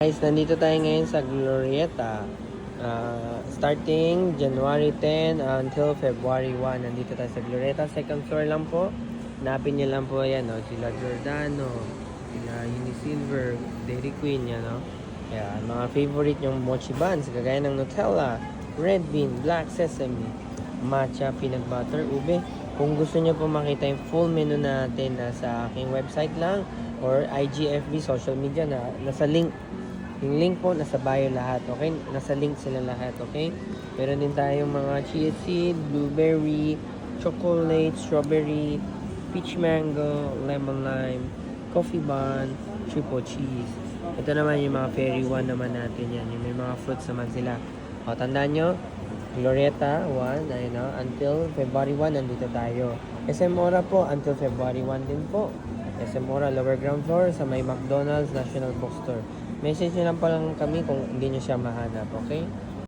Guys, nandito tayo ngayon sa Glorieta. Starting January 10 until February 1. Nandito tayo sa Glorieta. Second floor lang po. Hanapin niyo lang po yan, no? Sila Giordano, sila Unisilver, Dairy Queen, yan, no? Kaya, mga favorite yung mochi buns, kagaya ng Nutella, Red Bean, Black Sesame, Matcha, Peanut Butter, Ube. Kung gusto niyo po makita yung full menu natin, sa aking website lang or IGFB social media na nasa link. Yung link po, nasa bio lahat, okay? Nasa link sila lahat, okay? Meron din tayong mga chia seed, blueberry, chocolate, strawberry, peach mango, lemon lime, coffee bun, triple cheese. Ito naman yung mga fairy one naman natin yan. Yung may mga fruits naman sila. O, tandaan nyo, Glorieta 1, ayun o, until February 1, nandito tayo. SM Ora po, until February 1 din po. SM Ora, lower ground floor, sa may McDonald's National Bookstore. Message nyo lang pa lang kami kung hindi nyo siya mahanap, okay?